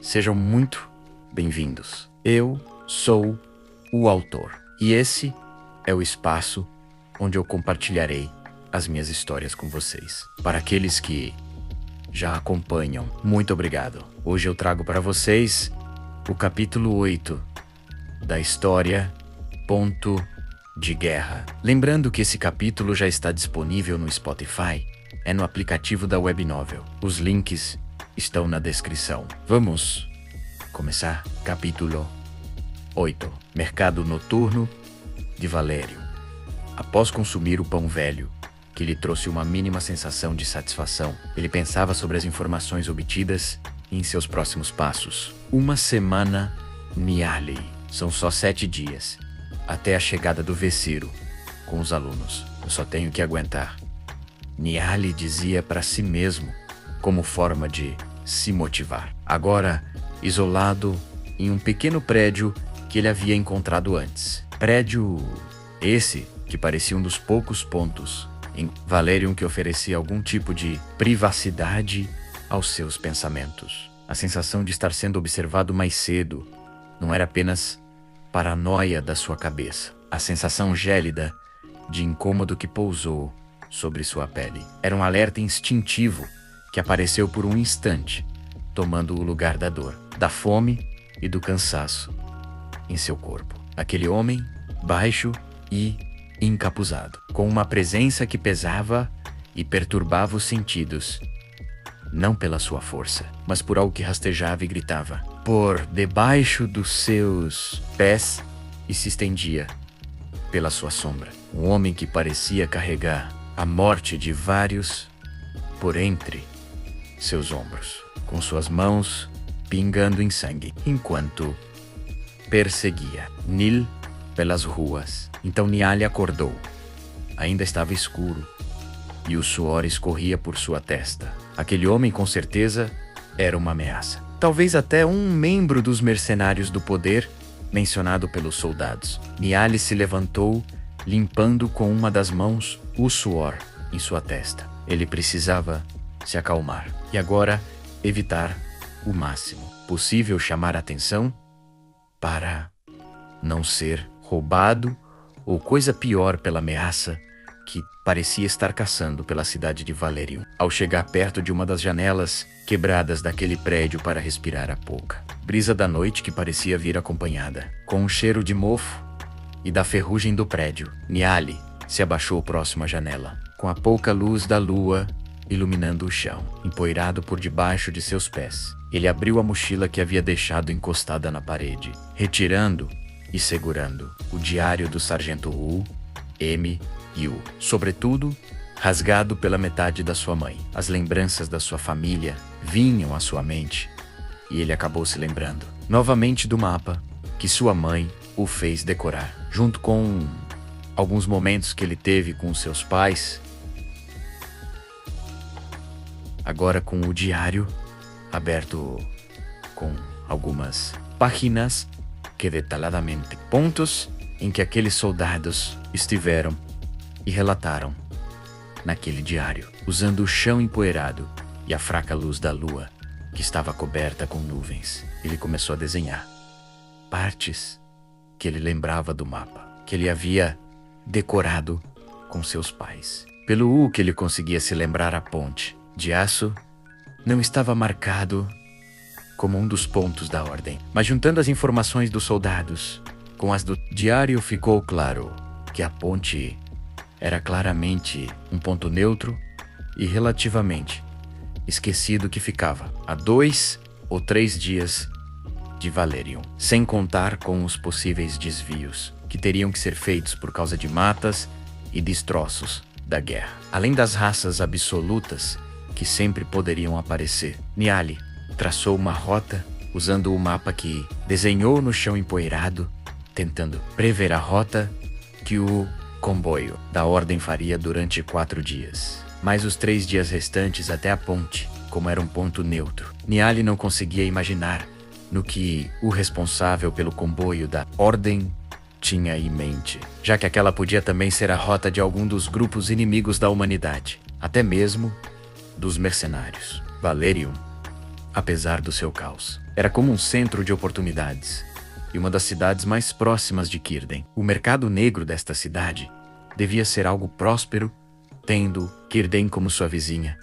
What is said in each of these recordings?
Sejam muito bem-vindos. Eu sou o autor e esse é o espaço onde eu compartilharei as minhas histórias com vocês. Para aqueles que já acompanham, muito obrigado. Hoje eu trago para vocês o capítulo 8 da história Ponto de Guerra. Lembrando que esse capítulo já está disponível no Spotify, é no aplicativo da Web Novel. Os links estão na descrição. Vamos começar. Capítulo 8. Mercado noturno de Valério. Após consumir o pão velho, que lhe trouxe uma mínima sensação de satisfação, ele pensava sobre as informações obtidas e em seus próximos passos. Uma semana Niali. São só 7 dias, até a chegada do Veciro com os alunos. Eu só tenho que aguentar. Niali dizia para si mesmo, como forma de se motivar. Agora, isolado em um pequeno prédio que ele havia encontrado antes. Prédio esse que parecia um dos poucos pontos em Valerium que oferecia algum tipo de privacidade aos seus pensamentos. A sensação de estar sendo observado mais cedo não era apenas paranoia da sua cabeça. A sensação gélida de incômodo que pousou sobre sua pele era um alerta instintivo que apareceu por um instante, tomando o lugar da dor, da fome e do cansaço em seu corpo. Aquele homem, baixo e encapuzado, com uma presença que pesava e perturbava os sentidos, não pela sua força, mas por algo que rastejava e gritava por debaixo dos seus pés e se estendia pela sua sombra. Um homem que parecia carregar a morte de vários por entre seus ombros, com suas mãos pingando em sangue, enquanto perseguia Nil pelas ruas. Então Niali acordou. Ainda estava escuro e o suor escorria por sua testa. Aquele homem com certeza era uma ameaça. Talvez até um membro dos mercenários do poder mencionado pelos soldados. Niali se levantou, limpando com uma das mãos o suor em sua testa. Ele precisava se acalmar e agora evitar o máximo possível chamar a atenção para não ser roubado ou coisa pior pela ameaça que parecia estar caçando pela cidade de Valerium. Ao chegar perto de uma das janelas quebradas daquele prédio para respirar a pouca brisa da noite que parecia vir acompanhada com um cheiro de mofo e da ferrugem do prédio, Niali se abaixou próximo à janela, com a pouca luz da lua iluminando o chão, empoeirado por debaixo de seus pés. Ele abriu a mochila que havia deixado encostada na parede, retirando e segurando o diário do sargento Wu, M e U, sobretudo rasgado pela metade da sua mãe. As lembranças da sua família vinham à sua mente e ele acabou se lembrando novamente do mapa que sua mãe o fez decorar, junto com alguns momentos que ele teve com seus pais. Agora com o diário aberto com algumas páginas que detalhadamente pontos em que aqueles soldados estiveram e relataram naquele diário, usando o chão empoeirado e a fraca luz da lua que estava coberta com nuvens. Ele começou a desenhar partes que ele lembrava do mapa, que ele havia decorado com seus pais. Pelo U que ele conseguia se lembrar, a ponte de aço não estava marcado como um dos pontos da ordem, mas juntando as informações dos soldados com as do diário, ficou claro que a ponte era claramente um ponto neutro e relativamente esquecido que ficava a 2 ou 3 dias de Valerium, sem contar com os possíveis desvios que teriam que ser feitos por causa de matas e destroços da guerra, além das raças absolutas que sempre poderiam aparecer. Niali traçou uma rota usando o mapa que desenhou no chão empoeirado, tentando prever a rota que o comboio da ordem faria durante 4 dias. Mas os 3 dias restantes até a ponte, como era um ponto neutro, Niali não conseguia imaginar no que o responsável pelo comboio da ordem tinha em mente, já que aquela podia também ser a rota de algum dos grupos inimigos da humanidade, até mesmo dos mercenários. Valerium, apesar do seu caos, Era como um centro de oportunidades e uma das cidades mais próximas de Círdan. O mercado negro desta cidade devia ser algo próspero, tendo Círdan como sua vizinha.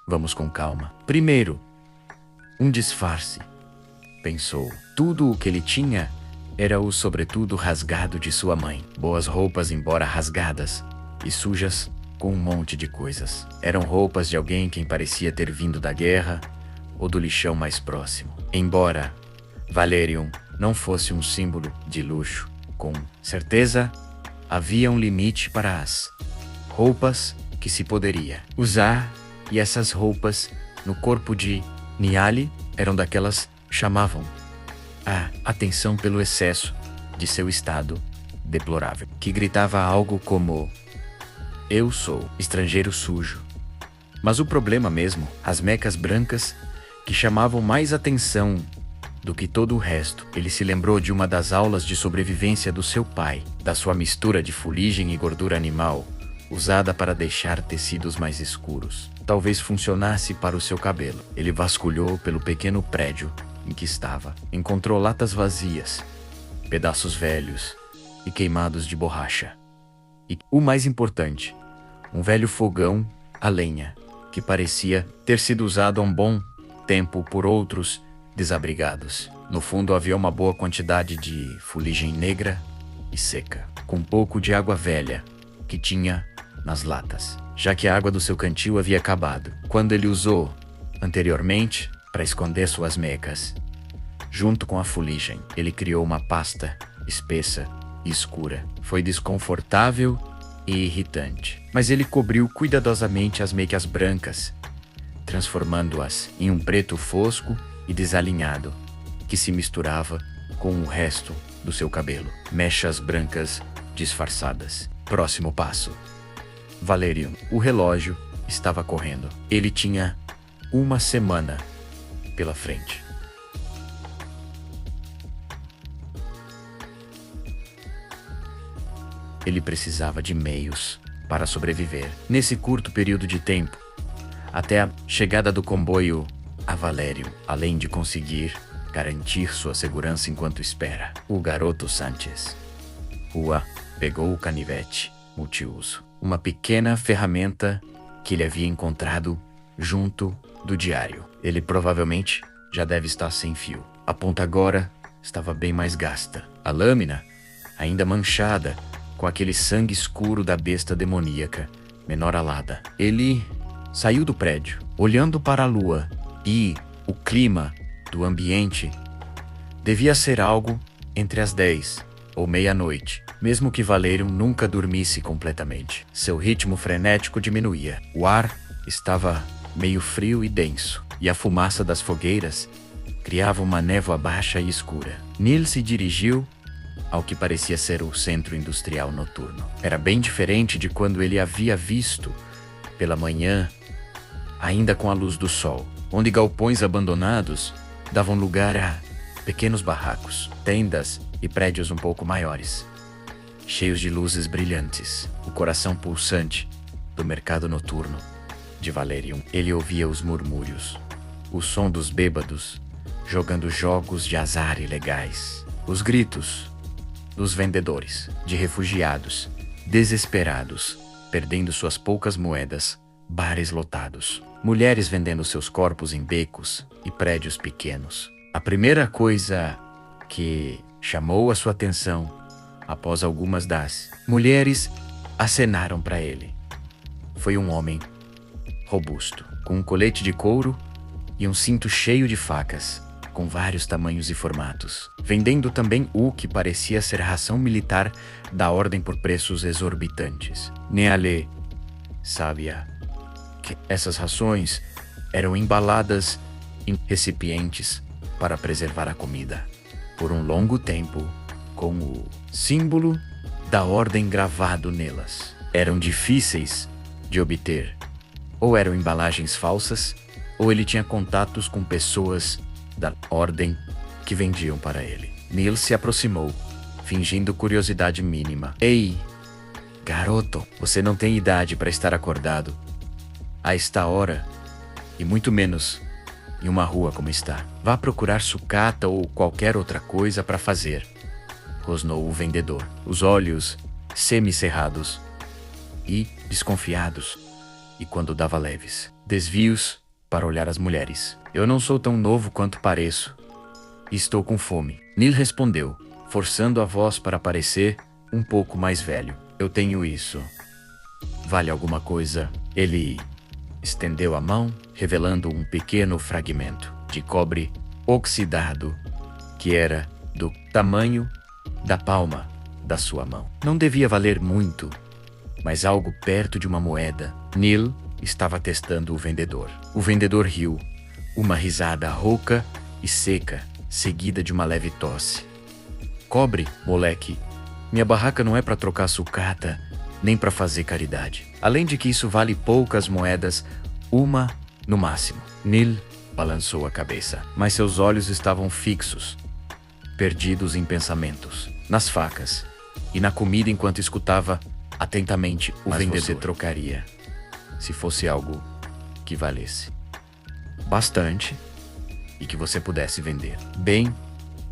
Vamos com calma. Primeiro, um disfarce, pensou. Tudo o que ele tinha era o sobretudo rasgado de sua mãe. Boas roupas, embora rasgadas e sujas, com um monte de coisas. Eram roupas de alguém quem parecia ter vindo da guerra ou do lixão mais próximo. Embora Valerium não fosse um símbolo de luxo, com certeza havia um limite para as roupas que se poderia usar, e essas roupas no corpo de Niale eram daquelas que chamavam a atenção pelo excesso de seu estado deplorável, que gritava algo como: eu sou estrangeiro sujo. Mas o problema mesmo, as mecas brancas, que chamavam mais atenção do que todo o resto. Ele se lembrou de uma das aulas de sobrevivência do seu pai, da sua mistura de fuligem e gordura animal, usada para deixar tecidos mais escuros. Talvez funcionasse para o seu cabelo. Ele vasculhou pelo pequeno prédio em que estava. Encontrou latas vazias, pedaços velhos e queimados de borracha. E, o mais importante, um velho fogão a lenha, que parecia ter sido usado há um bom tempo por outros desabrigados. No fundo havia uma boa quantidade de fuligem negra e seca, com um pouco de água velha que tinha nas latas, já que a água do seu cantil havia acabado quando ele usou anteriormente para esconder suas mecas. Junto com a fuligem, ele criou uma pasta espessa e escura. Foi desconfortável e irritante, mas ele cobriu cuidadosamente as mecas brancas, transformando-as em um preto fosco e desalinhado, que se misturava com o resto do seu cabelo. Mechas brancas disfarçadas. Próximo passo. Valerium. O relógio estava correndo. Ele tinha uma semana pela frente. Ele precisava de meios para sobreviver nesse curto período de tempo, até a chegada do comboio a Valerium, além de conseguir garantir sua segurança enquanto espera. O garoto Sanchez Rua pegou o canivete multiuso, uma pequena ferramenta que ele havia encontrado junto do diário. Ele provavelmente já deve estar sem fio. A ponta agora estava bem mais gasta. A lâmina, ainda manchada com aquele sangue escuro da besta demoníaca, menor alada. Ele saiu do prédio, olhando para a lua, e o clima do ambiente devia ser algo entre as 10 ou meia-noite, mesmo que Valerium nunca dormisse completamente. Seu ritmo frenético diminuía. O ar estava meio frio e denso, e a fumaça das fogueiras criava uma névoa baixa e escura. Neil se dirigiu ao que parecia ser o centro industrial noturno. Era bem diferente de quando ele havia visto pela manhã, ainda com a luz do sol, onde galpões abandonados davam lugar a pequenos barracos, tendas e prédios um pouco maiores, cheios de luzes brilhantes. O coração pulsante do mercado noturno de Valerium. Ele ouvia os murmúrios, o som dos bêbados jogando jogos de azar ilegais, os gritos dos vendedores, de refugiados desesperados, perdendo suas poucas moedas, bares lotados, mulheres vendendo seus corpos em becos e prédios pequenos. A primeira coisa que chamou a sua atenção, após algumas das mulheres acenaram para ele, foi um homem robusto, com um colete de couro e um cinto cheio de facas, com vários tamanhos e formatos, vendendo também o que parecia ser ração militar da ordem por preços exorbitantes. Neale sabia que essas rações eram embaladas em recipientes para preservar a comida por um longo tempo, com o símbolo da ordem gravado nelas. Eram difíceis de obter, ou eram embalagens falsas, ou ele tinha contatos com pessoas da ordem que vendiam para ele. Neil se aproximou, fingindo curiosidade mínima. Ei, garoto, você não tem idade para estar acordado a esta hora, e muito menos em uma rua como está. Vá procurar sucata ou qualquer outra coisa para fazer, rosnou o vendedor, os olhos semicerrados e desconfiados, e quando dava leves desvios para olhar as mulheres. Eu não sou tão novo quanto pareço. Estou com fome. Neil respondeu, forçando a voz para parecer um pouco mais velho. Eu tenho isso. Vale alguma coisa? Ele estendeu a mão, revelando um pequeno fragmento de cobre oxidado que era do tamanho da palma da sua mão. Não devia valer muito, mas algo perto de uma moeda. Neil estava testando o vendedor. O vendedor riu, uma risada rouca e seca, seguida de uma leve tosse. Cobre, moleque. Minha barraca não é para trocar sucata, nem para fazer caridade. Além de que isso vale poucas moedas, uma no máximo. Neil balançou a cabeça, mas seus olhos estavam fixos, perdidos em pensamentos, nas facas e na comida enquanto escutava atentamente o vendedor. Você trocaria se fosse algo que valesse bastante e que você pudesse vender bem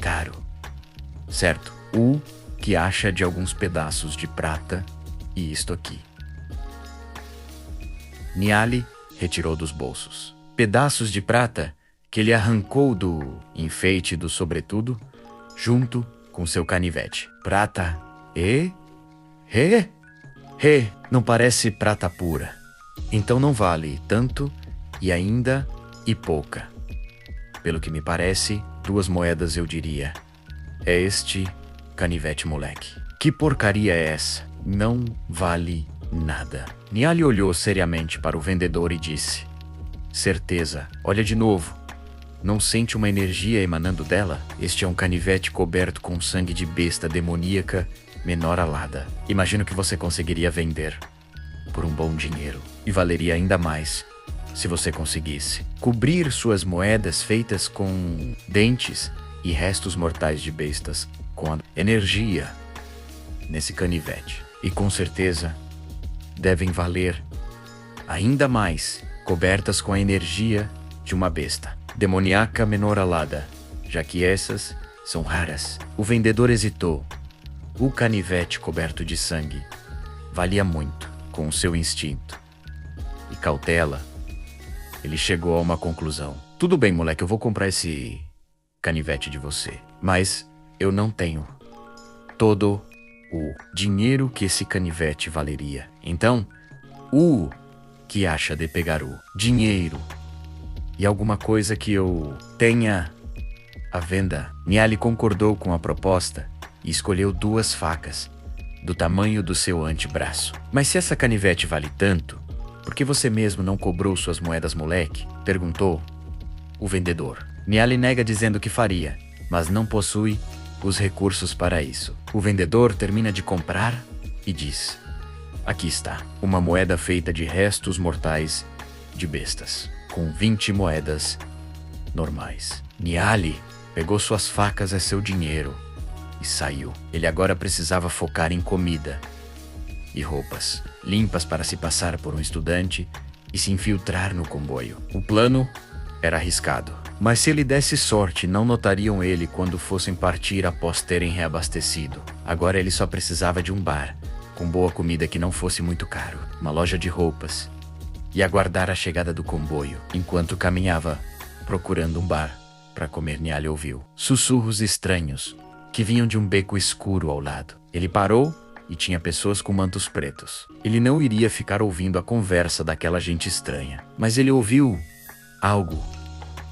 caro, certo? O que acha de alguns pedaços de prata e isto aqui? Niali retirou dos bolsos pedaços de prata que ele arrancou do enfeite do sobretudo, junto com seu canivete. Prata não parece prata pura. Então não vale tanto e ainda e pouca. Pelo que me parece, 2 moedas eu diria. É este canivete, moleque. Que porcaria é essa? Não vale nada. Niali olhou seriamente para o vendedor e disse: certeza, olha de novo. Não sente uma energia emanando dela? Este é um canivete coberto com sangue de besta demoníaca menor alada. Imagino que você conseguiria vender por um bom dinheiro. E valeria ainda mais se você conseguisse cobrir suas moedas feitas com dentes e restos mortais de bestas com a energia nesse canivete. E com certeza devem valer ainda mais cobertas com a energia de uma besta demoníaca menor alada, já que essas são raras. O vendedor hesitou. O canivete coberto de sangue valia muito. Com o seu instinto e cautela, ele chegou a uma conclusão. Tudo bem, moleque, eu vou comprar esse canivete de você, mas eu não tenho todo o dinheiro que esse canivete valeria. Então, o que acha de pegar o dinheiro e alguma coisa que eu tenha à venda? Niali concordou com a proposta e escolheu 2 facas do tamanho do seu antebraço. Mas se essa canivete vale tanto, por que você mesmo não cobrou suas moedas, moleque? Perguntou o vendedor. Niali nega dizendo que faria, mas não possui os recursos para isso. O vendedor termina de comprar e diz: aqui está, uma moeda feita de restos mortais de bestas, com 20 moedas normais. Niali pegou suas facas e seu dinheiro e saiu. Ele agora precisava focar em comida e roupas limpas para se passar por um estudante e se infiltrar no comboio. O plano era arriscado, mas se ele desse sorte, não notariam ele quando fossem partir após terem reabastecido. Agora ele só precisava de um bar com boa comida que não fosse muito caro, uma loja de roupas, e aguardar a chegada do comboio. Enquanto caminhava procurando um bar para comer, Niali ouviu sussurros estranhos que vinham de um beco escuro ao lado. Ele parou e tinha pessoas com mantos pretos. Ele não iria ficar ouvindo a conversa daquela gente estranha, mas ele ouviu algo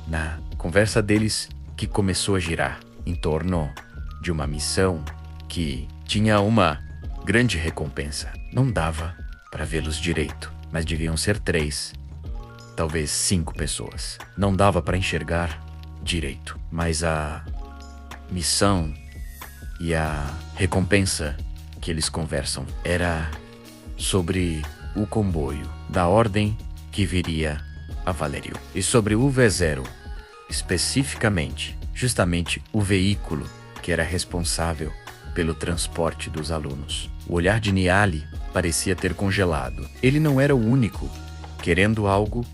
na conversa deles que começou a girar em torno de uma missão que tinha uma grande recompensa. Não dava para vê-los direito, mas deviam ser 3, talvez 5 pessoas. Não dava para enxergar direito, mas a missão e a recompensa que eles conversam era sobre o comboio da ordem que viria a Valério e sobre o V0, especificamente, justamente o veículo que era responsável pelo transporte dos alunos. O olhar de Niali parecia ter congelado. Ele não era o único querendo algo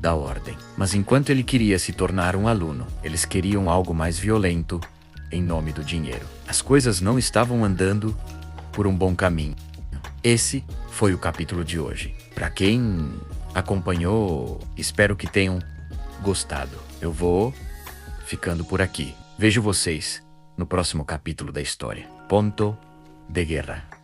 da ordem. Mas enquanto ele queria se tornar um aluno, eles queriam algo mais violento em nome do dinheiro. As coisas não estavam andando por um bom caminho. Esse foi o capítulo de hoje. Para quem acompanhou, espero que tenham gostado. Eu vou ficando por aqui. Vejo vocês no próximo capítulo da história. Ponto de guerra.